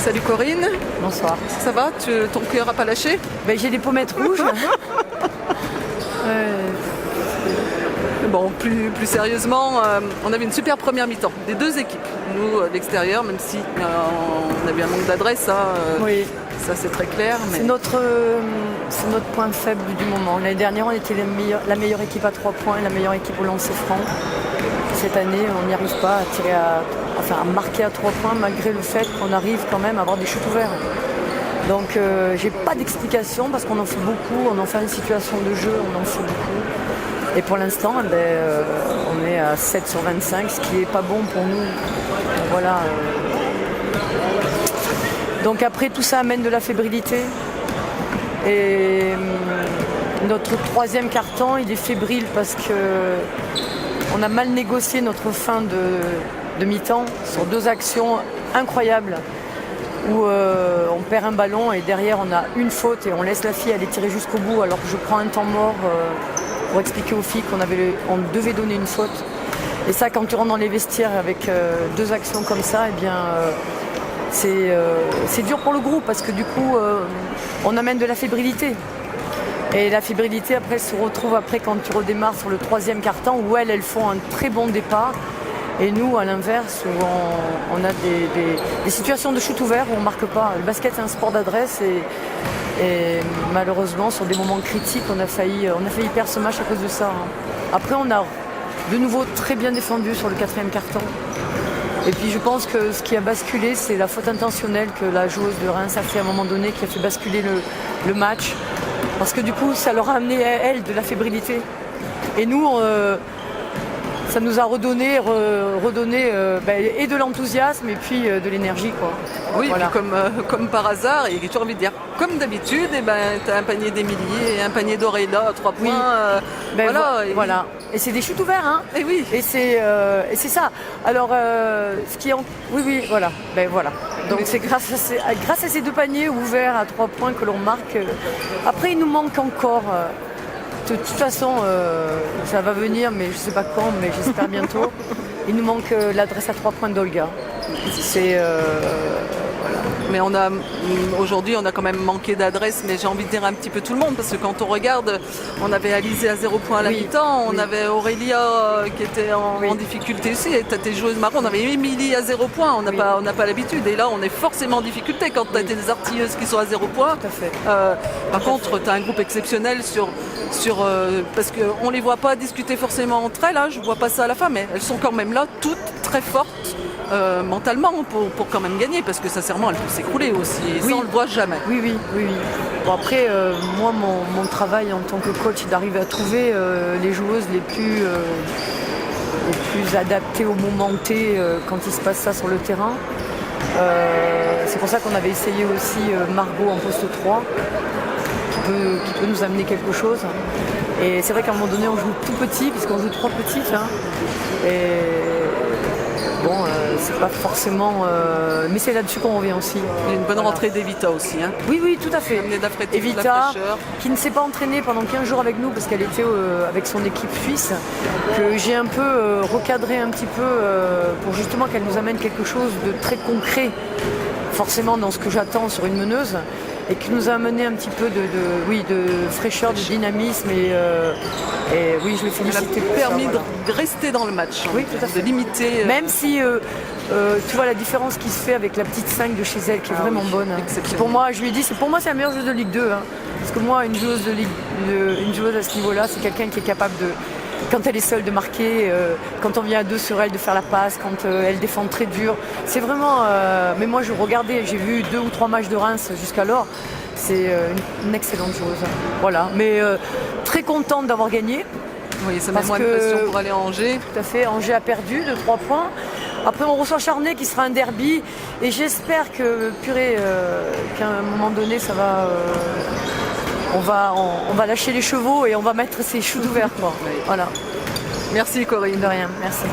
Salut Corinne. Bonsoir. Ça va? Ton cœur n'a pas lâché? J'ai des pommettes rouges. Bon, plus sérieusement, on avait une super première mi-temps des deux équipes. Nous, à l'extérieur, même si on avait un manque d'adresse, Oui. ça c'est très clair. Mais... C'est notre point faible du moment. L'année dernière, on était la meilleure équipe à 3 points et la meilleure équipe au lancer franc. Cette année, on n'y arrive pas à marquer à 3 points malgré le fait qu'on arrive quand même à avoir des shoots ouverts. Donc j'ai pas d'explication parce qu'on en fait beaucoup, on en fait une situation de jeu, on en fait beaucoup. Et pour l'instant, on est à 7 sur 25, ce qui n'est pas bon pour nous. Voilà. Donc après, tout ça amène de la fébrilité. Et notre troisième carton, il est fébrile parce qu'on a mal négocié notre fin de mi-temps sur 2 actions incroyables où on perd un ballon et derrière on a une faute et on laisse la fille aller tirer jusqu'au bout alors que je prends un temps mort pour expliquer aux filles qu'on devait donner une faute. Et ça, quand tu rentres dans les vestiaires avec 2 actions comme ça, c'est dur pour le groupe parce que du coup on amène de la fébrilité. Et la fébrilité après se retrouve quand tu redémarres sur le 3e quart-temps où elles font un très bon départ. Et nous, à l'inverse, où on a des situations de shoot ouvert où on ne marque pas. Le basket, c'est un sport d'adresse et malheureusement, sur des moments critiques, on a failli perdre ce match à cause de ça. Après, on a de nouveau très bien défendu sur le 4e quart-temps. Et puis, je pense que ce qui a basculé, c'est la faute intentionnelle que la joueuse de Reims a fait à un moment donné, qui a fait basculer le match. Parce que du coup, ça leur a amené, elle, de la fébrilité. Et nous, ça nous a redonné et de l'enthousiasme et puis de l'énergie, quoi. Oui, voilà. comme par hasard, et j'ai envie de dire, comme d'habitude, tu as un panier d'Emilie et un panier d'Auréla à 3 points. Oui. Voilà. Et c'est des shoots ouverts, hein. Et oui. Et c'est ça. Alors, oui, voilà. Voilà. Donc c'est grâce à ces 2 paniers ouverts à 3 points que l'on marque. Après, il nous manque encore. De toute façon, ça va venir, mais je ne sais pas quand, mais j'espère bientôt. Il nous manque l'adresse à 3 points d'Olga. Mais aujourd'hui, on a quand même manqué d'adresse, mais j'ai envie de dire un petit peu tout le monde, parce que quand on regarde, on avait Alizé à 0 points à la mi-temps, on avait Aurélia qui était en difficulté aussi, et tu as tes joueuses marron, on avait Émilie à 0 points, on n'a pas l'habitude, et là on est forcément en difficulté quand tu as des artilleuses qui sont à 0 points. Tout à fait. Par contre, tu as un groupe exceptionnel parce qu'on ne les voit pas discuter forcément entre elles, je ne vois pas ça à la fin, mais elles sont quand même là, toutes très fortes. Mentalement pour quand même gagner parce que sincèrement elle peut s'écrouler aussi et ça on le voit jamais. Oui. Bon après moi mon travail en tant que coach c'est d'arriver à trouver les joueuses les plus adaptées au moment T quand il se passe ça sur le terrain. C'est pour ça qu'on avait essayé aussi Margot en poste 3 qui peut nous amener quelque chose. Et c'est vrai qu'à un moment donné on joue tout petit puisqu'on joue 3 petites bon, c'est pas forcément... mais c'est là-dessus qu'on revient aussi. Il y a une bonne rentrée d'Evita aussi. Oui, tout à fait. Evita, la qui ne s'est pas entraînée pendant 15 jours avec nous parce qu'elle était avec son équipe suisse, que j'ai un peu recadré un petit peu pour justement qu'elle nous amène quelque chose de très concret, forcément dans ce que j'attends sur une meneuse, et qui nous a amené un petit peu de fraîcheur, de dynamisme et oui, je l'ai félicité. Elle a permis de rester dans le match, oui, tout à fait. De limiter. Même si tu vois la différence qui se fait avec la petite 5 de chez elle qui est vraiment bonne. Pour moi, je lui ai dit, c'est la meilleure joueuse de Ligue 2. Parce que moi, une joueuse à ce niveau-là, c'est quelqu'un qui est capable de, quand elle est seule, de marquer, quand on vient à 2 sur elle, de faire la passe, quand elle défend très dur. C'est vraiment... mais moi, j'ai vu 2 ou 3 matchs de Reims jusqu'alors. C'est une excellente joueuse. Voilà. Mais très contente d'avoir gagné. Oui, ça met moins de pression pour aller à Angers. Tout à fait. Angers a perdu de 3 points. Après, on reçoit Charnay qui sera un derby. Et j'espère qu'à un moment donné, ça va... on va lâcher les chevaux et on va mettre ces shoots ouverts. Voilà. Merci Corinne. De rien, merci.